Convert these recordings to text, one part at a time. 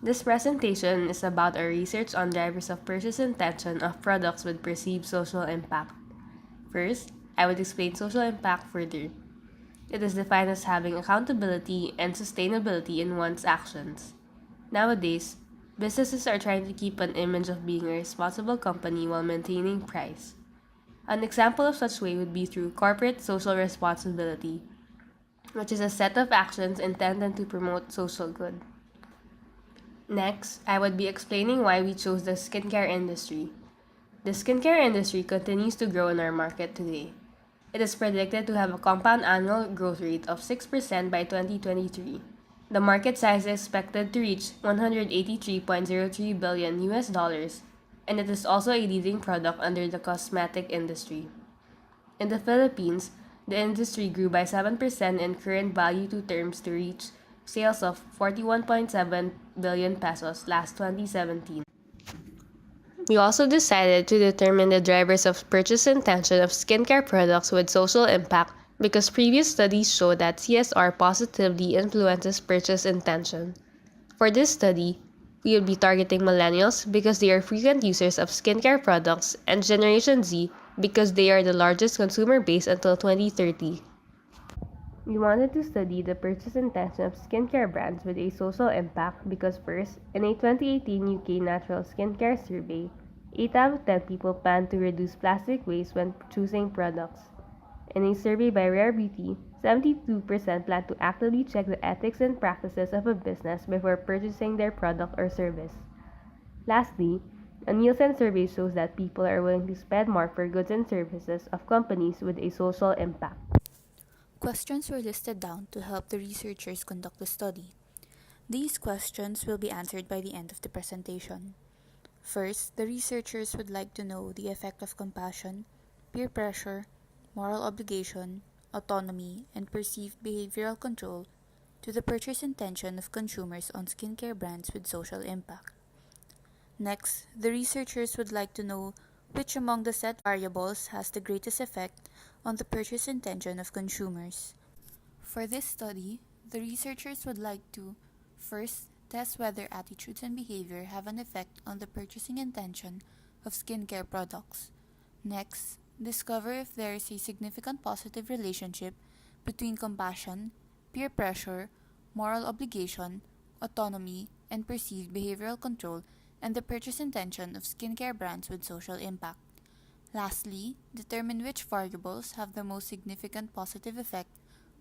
This presentation is about our research on drivers of purchase intention of products with perceived social impact. First, I would explain social impact further. It is defined as having accountability and sustainability in one's actions. Nowadays, businesses are trying to keep an image of being a responsible company while maintaining price. An example of such way would be through corporate social responsibility, which is a set of actions intended to promote social good. Next, I would be explaining why we chose the skincare industry. The skincare industry continues to grow in our market today. It is predicted to have a compound annual growth rate of 6% by 2023. The market size is expected to reach 183.03 billion US dollars, and it is also a leading product under the cosmetic industry. In the Philippines, the industry grew by 7% in current value to terms to reach sales of 41.7 billion pesos last 2017. We also decided to determine the drivers of purchase intention of skincare products with social impact because previous studies show that CSR positively influences purchase intention. For this study, we will be targeting millennials because they are frequent users of skincare products and Generation Z because they are the largest consumer base until 2030. We wanted to study the purchase intention of skincare brands with a social impact because first, in a 2018 UK Natural Skincare Survey, 8 out of 10 people plan to reduce plastic waste when choosing products. In a survey by Rare Beauty, 72% plan to actively check the ethics and practices of a business before purchasing their product or service. Lastly, a Nielsen survey shows that people are willing to spend more for goods and services of companies with a social impact. Questions were listed down to help the researchers conduct the study. These questions will be answered by the end of the presentation. First, the researchers would like to know the effect of compassion, peer pressure, moral obligation, autonomy, and perceived behavioral control to the purchase intention of consumers on skincare brands with social impact. Next, the researchers would like to know which among the set variables has the greatest effect on the purchase intention of consumers. For this study, the researchers would like to first test whether attitudes and behavior have an effect on the purchasing intention of skincare products. Next, discover if there is a significant positive relationship between compassion, peer pressure, moral obligation, autonomy, and perceived behavioral control and the purchase intention of skincare brands with social impact. Lastly, determine which variables have the most significant positive effect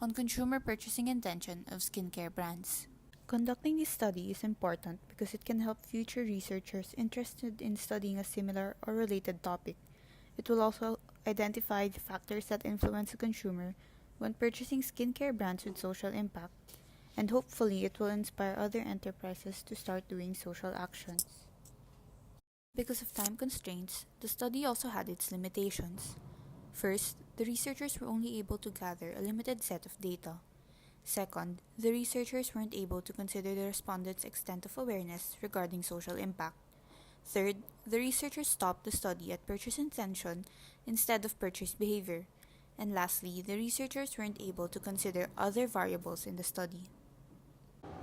on consumer purchasing intention of skincare brands. Conducting this study is important because it can help future researchers interested in studying a similar or related topic. It will also identify the factors that influence the consumer when purchasing skincare brands with social impact, and hopefully it will inspire other enterprises to start doing social actions. Because of time constraints, the study also had its limitations. First, the researchers were only able to gather a limited set of data. Second, the researchers weren't able to consider the respondents' extent of awareness regarding social impact. Third, the researchers stopped the study at purchase intention instead of purchase behavior. And lastly, the researchers weren't able to consider other variables in the study.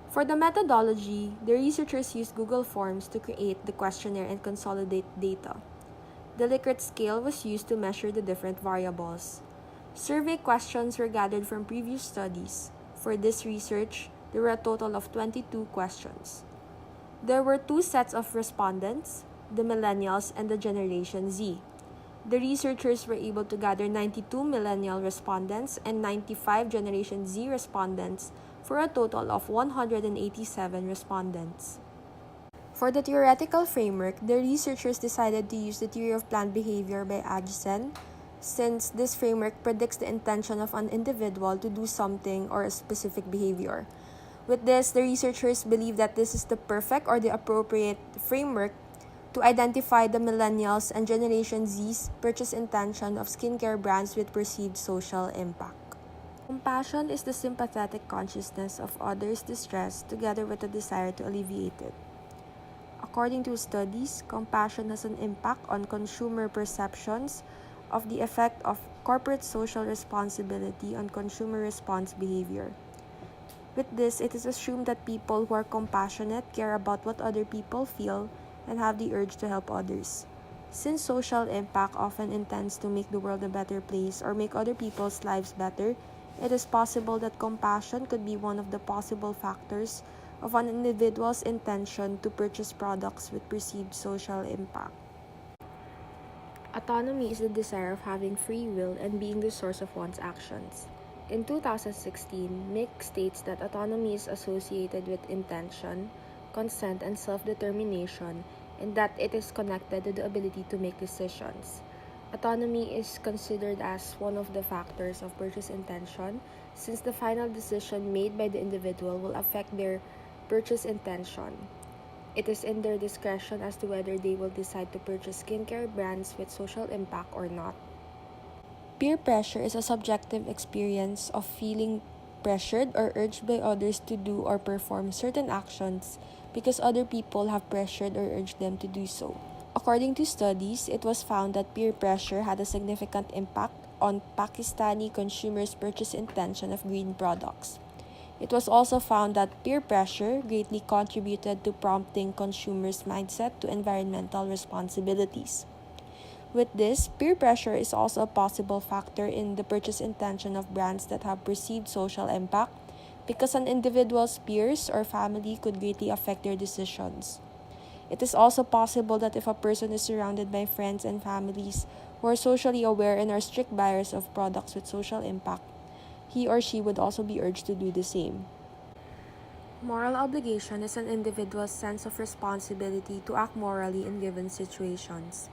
For the methodology, the researchers used Google Forms to create the questionnaire and consolidate data. The Likert scale was used to measure the different variables. Survey questions were gathered from previous studies. For this research, there were a total of 22 questions. There were two sets of respondents, the Millennials and the Generation Z. The researchers were able to gather 92 Millennial respondents and 95 Generation Z respondents for a total of 187 respondents. For the theoretical framework, the researchers decided to use the theory of planned behavior by Adjesen, since this framework predicts the intention of an individual to do something or a specific behavior. With this, the researchers believe that this is the perfect or the appropriate framework to identify the Millennials and Generation Z's purchase intention of skincare brands with perceived social impact. Compassion is the sympathetic consciousness of others' distress together with a desire to alleviate it. According to studies, compassion has an impact on consumer perceptions of the effect of corporate social responsibility on consumer response behavior. With this, it is assumed that people who are compassionate care about what other people feel and have the urge to help others. Since social impact often intends to make the world a better place or make other people's lives better, it is possible that compassion could be one of the possible factors of an individual's intention to purchase products with perceived social impact. Autonomy is the desire of having free will and being the source of one's actions. In 2016, Mick states that autonomy is associated with intention, consent, and self-determination, and that it is connected to the ability to make decisions. Autonomy is considered as one of the factors of purchase intention, since the final decision made by the individual will affect their purchase intention. It is in their discretion as to whether they will decide to purchase skincare brands with social impact or not. Peer pressure is a subjective experience of feeling pressured or urged by others to do or perform certain actions because other people have pressured or urged them to do so. According to studies, it was found that peer pressure had a significant impact on Pakistani consumers' purchase intention of green products. It was also found that peer pressure greatly contributed to prompting consumers' mindset to environmental responsibilities. With this, peer pressure is also a possible factor in the purchase intention of brands that have perceived social impact because an individual's peers or family could greatly affect their decisions. It is also possible that if a person is surrounded by friends and families who are socially aware and are strict buyers of products with social impact, he or she would also be urged to do the same. Moral obligation is an individual's sense of responsibility to act morally in given situations.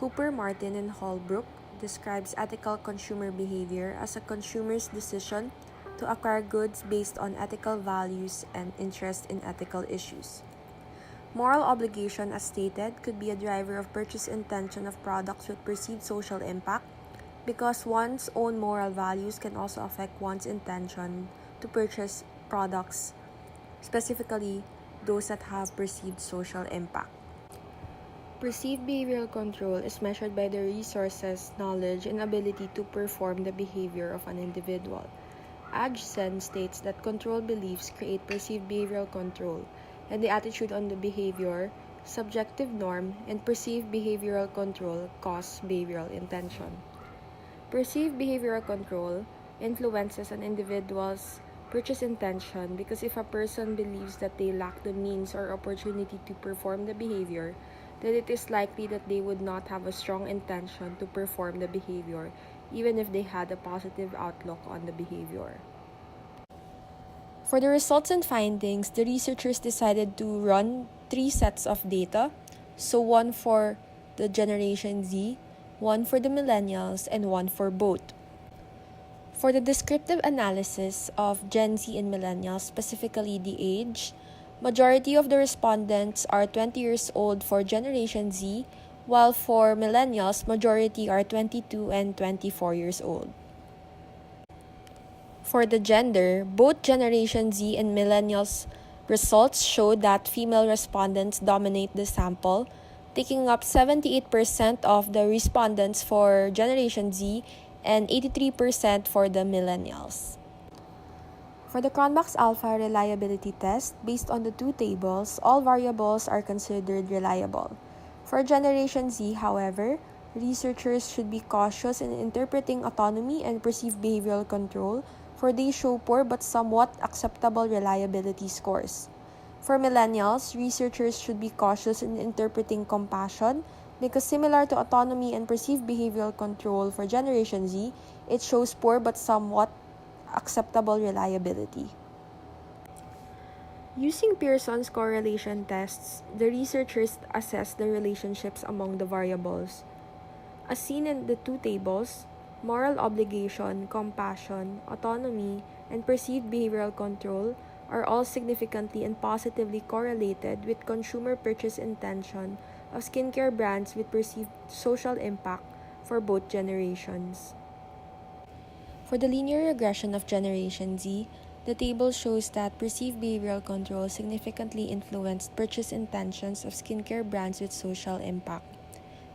Cooper, Martin, and Holbrook describes ethical consumer behavior as a consumer's decision to acquire goods based on ethical values and interest in ethical issues. Moral obligation, as stated, could be a driver of purchase intention of products with perceived social impact because one's own moral values can also affect one's intention to purchase products, specifically those that have perceived social impact. Perceived behavioral control is measured by the resources, knowledge, and ability to perform the behavior of an individual. Adjsen states that controlled beliefs create perceived behavioral control, and the attitude on the behavior, subjective norm, and perceived behavioral control cause behavioral intention. Perceived behavioral control influences an individual's purchase intention because if a person believes that they lack the means or opportunity to perform the behavior, then it is likely that they would not have a strong intention to perform the behavior, even if they had a positive outlook on the behavior. For the results and findings, the researchers decided to run 3 sets of data, so one for the Generation Z, one for the Millennials, and one for both. For the descriptive analysis of Gen Z and Millennials, specifically the age, majority of the respondents are 20 years old for Generation Z, while for Millennials, majority are 22 and 24 years old. For the gender, both Generation Z and Millennials results show that female respondents dominate the sample, taking up 78% of the respondents for Generation Z and 83% for the Millennials. For the Cronbach's alpha reliability test, based on the 2 tables, all variables are considered reliable. For Generation Z, however, researchers should be cautious in interpreting autonomy and perceived behavioral control, for they show poor but somewhat acceptable reliability scores. For Millennials, researchers should be cautious in interpreting compassion because similar to autonomy and perceived behavioral control for Generation Z, it shows poor but somewhat acceptable reliability. Using Pearson's correlation tests, the researchers assessed the relationships among the variables. As seen in the 2 tables, moral obligation, compassion, autonomy, and perceived behavioral control are all significantly and positively correlated with consumer purchase intention of skincare brands with perceived social impact for both generations. For the linear regression of Generation Z, the table shows that perceived behavioral control significantly influenced purchase intentions of skincare brands with social impact.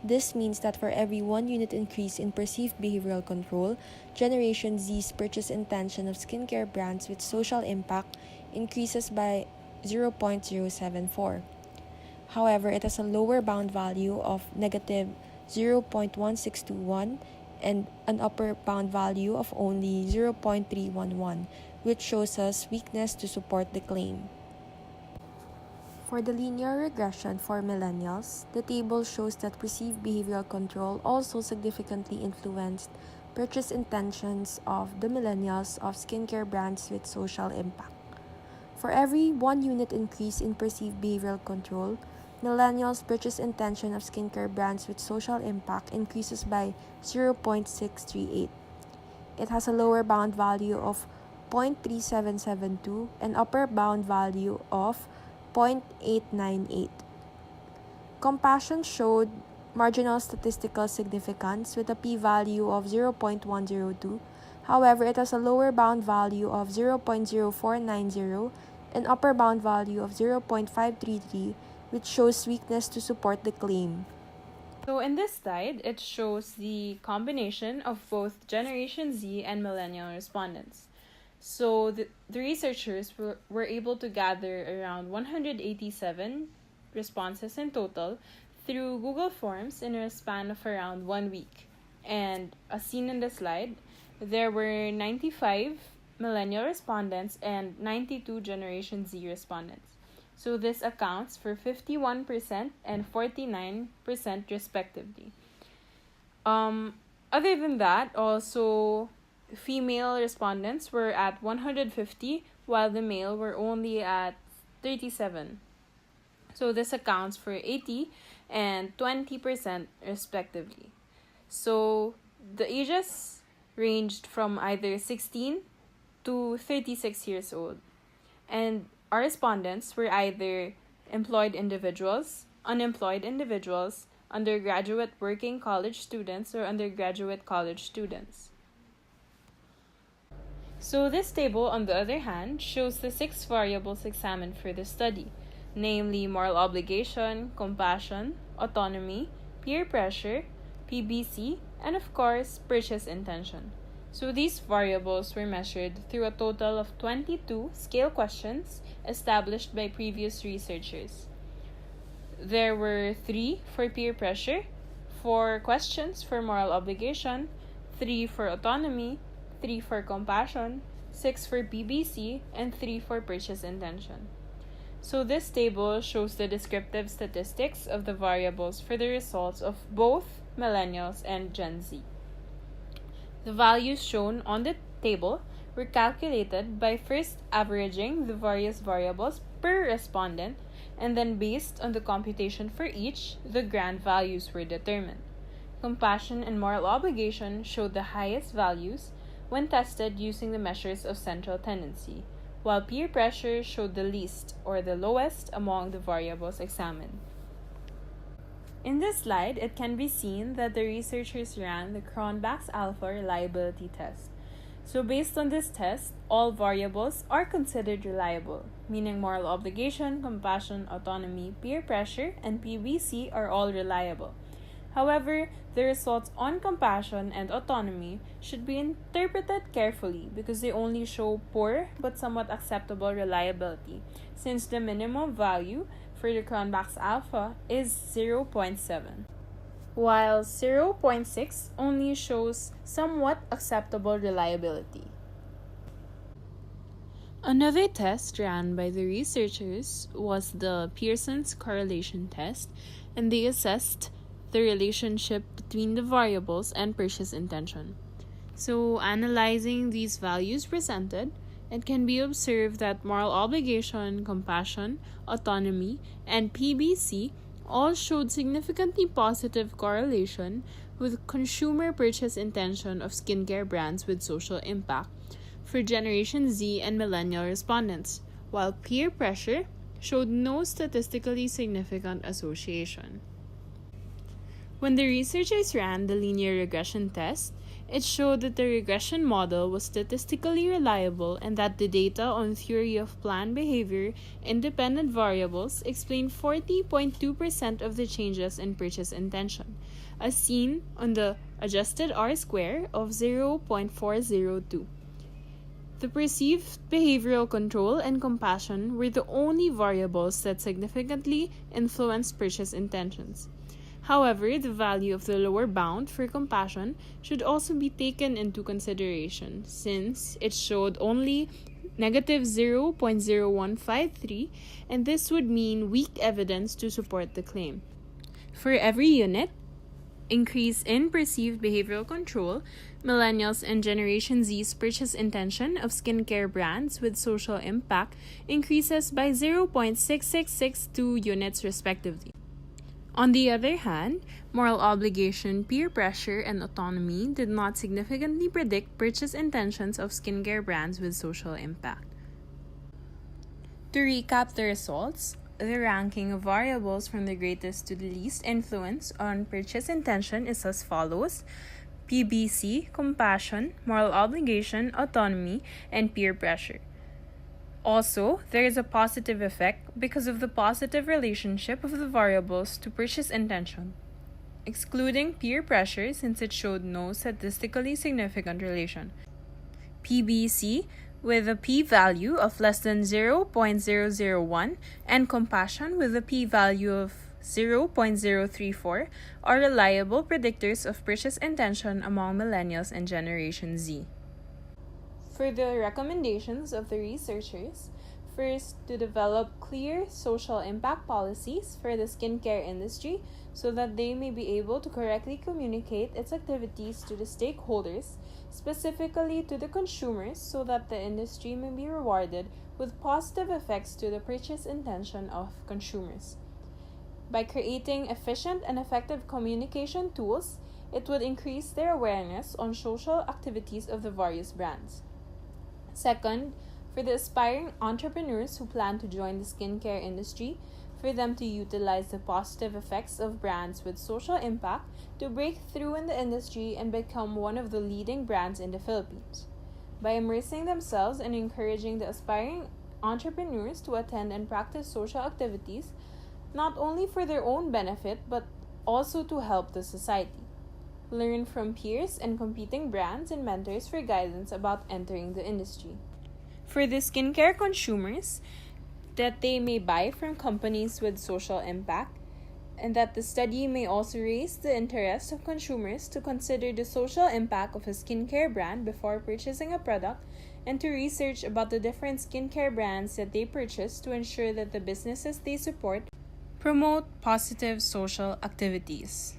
This means that for every 1 unit increase in perceived behavioral control, Generation Z's purchase intention of skincare brands with social impact increases by 0.074. However, it has a lower bound value of negative 0.1621 and an upper bound value of only 0.311, which shows us weakness to support the claim. For the linear regression for millennials, the table shows that perceived behavioral control also significantly influenced purchase intentions of the millennials of skincare brands with social impact. For every 1 unit increase in perceived behavioral control, millennials' purchase intention of skincare brands with social impact increases by 0.638. It has a lower bound value of 0.3772 and upper bound value of 0.898. Compassion showed marginal statistical significance with a p-value of 0.102. However, it has a lower bound value of 0.0490 and upper bound value of 0.533, which shows weakness to support the claim. So in this slide, it shows the combination of both Generation Z and Millennial respondents. So the researchers were able to gather around 187 responses in total through Google Forms in a span of around 1 week. And as seen in the slide, there were 95 Millennial respondents and 92 Generation Z respondents. So this accounts for 51% and 49% respectively. Other than that, also female respondents were at 150 while the male were only at 37. So this accounts for 80 and 20% respectively. So the ages ranged from either 16 to 36 years old. And our respondents were either employed individuals, unemployed individuals, undergraduate working college students, or undergraduate college students. So this table, on the other hand, shows the 6 variables examined for the study, namely moral obligation, compassion, autonomy, peer pressure, PBC, and of course, purchase intention. So these variables were measured through a total of 22 scale questions established by previous researchers. There were 3 for peer pressure, 4 questions for moral obligation, 3 for autonomy, 3 for compassion, 6 for PBC, and 3 for purchase intention. So this table shows the descriptive statistics of the variables for the results of both millennials and Gen Z. The values shown on the table were calculated by first averaging the various variables per respondent, and then based on the computation for each, the grand values were determined. Compassion and moral obligation showed the highest values when tested using the measures of central tendency, while peer pressure showed the least or the lowest among the variables examined. In this slide, it can be seen that the researchers ran the Cronbach's alpha reliability test. So based on this test, all variables are considered reliable, meaning moral obligation, compassion, autonomy, peer pressure, and PBC are all reliable. However, the results on compassion and autonomy should be interpreted carefully because they only show poor but somewhat acceptable reliability, since the minimum value for the Cronbach's alpha is 0.7, while 0.6 only shows somewhat acceptable reliability. Another test ran by the researchers was the Pearson's correlation test, and they assessed the relationship between the variables and purchase intention. So, analyzing these values presented, it can be observed that moral obligation, compassion, autonomy, and PBC all showed significantly positive correlation with consumer purchase intention of skincare brands with social impact for Generation Z and Millennial respondents, while peer pressure showed no statistically significant association. When the researchers ran the linear regression test, It showed that the regression model was statistically reliable and that the data on theory of planned behavior independent variables explained 40.2% of the changes in purchase intention, as seen on the adjusted R-square of 0.402. The perceived behavioral control and compassion were the only variables that significantly influenced purchase intentions. However, the value of the lower bound for compassion should also be taken into consideration since it showed only negative 0.0153, and this would mean weak evidence to support the claim. For every unit increase in perceived behavioral control, Millennials and Generation Z's purchase intention of skincare brands with social impact increases by 0.6662 units respectively. On the other hand, moral obligation, peer pressure, and autonomy did not significantly predict purchase intentions of skincare brands with social impact. To recap the results, the ranking of variables from the greatest to the least influence on purchase intention is as follows: PBC, compassion, moral obligation, autonomy, and peer pressure. Also, there is a positive effect because of the positive relationship of the variables to purchase intention, excluding peer pressure since it showed no statistically significant relation. PBC with a p-value of less than 0.001 and compassion with a p-value of 0.034 are reliable predictors of purchase intention among millennials and Generation Z. For the recommendations of the researchers, first, to develop clear social impact policies for the skincare industry so that they may be able to correctly communicate its activities to the stakeholders, specifically to the consumers, so that the industry may be rewarded with positive effects to the purchase intention of consumers. By creating efficient and effective communication tools, it would increase their awareness on social activities of the various brands. Second, for the aspiring entrepreneurs who plan to join the skincare industry, for them to utilize the positive effects of brands with social impact to break through in the industry and become one of the leading brands in the Philippines. By immersing themselves and encouraging the aspiring entrepreneurs to attend and practice social activities, not only for their own benefit but also to help the society. Learn from peers and competing brands and mentors for guidance about entering the industry. For the skincare consumers, that they may buy from companies with social impact, and that the study may also raise the interest of consumers to consider the social impact of a skincare brand before purchasing a product, and to research about the different skincare brands that they purchase to ensure that the businesses they support promote positive social activities.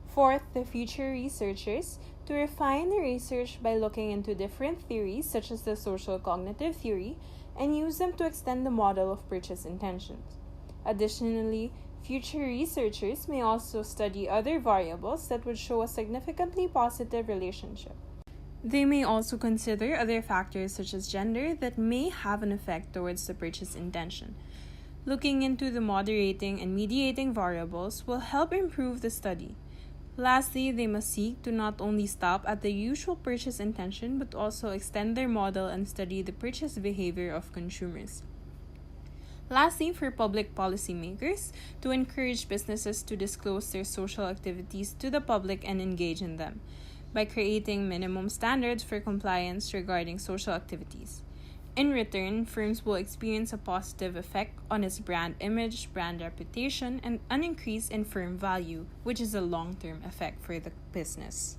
Fourth, the future researchers to refine the research by looking into different theories such as the social cognitive theory and use them to extend the model of purchase intentions. Additionally, future researchers may also study other variables that would show a significantly positive relationship. They may also consider other factors such as gender that may have an effect towards the purchase intention. Looking into the moderating and mediating variables will help improve the study. Lastly, they must seek to not only stop at the usual purchase intention but also extend their model and study the purchase behavior of consumers. Lastly, for public policymakers, to encourage businesses to disclose their social activities to the public and engage in them by creating minimum standards for compliance regarding social activities. In return, firms will experience a positive effect on its brand image, brand reputation, and an increase in firm value, which is a long-term effect for the business.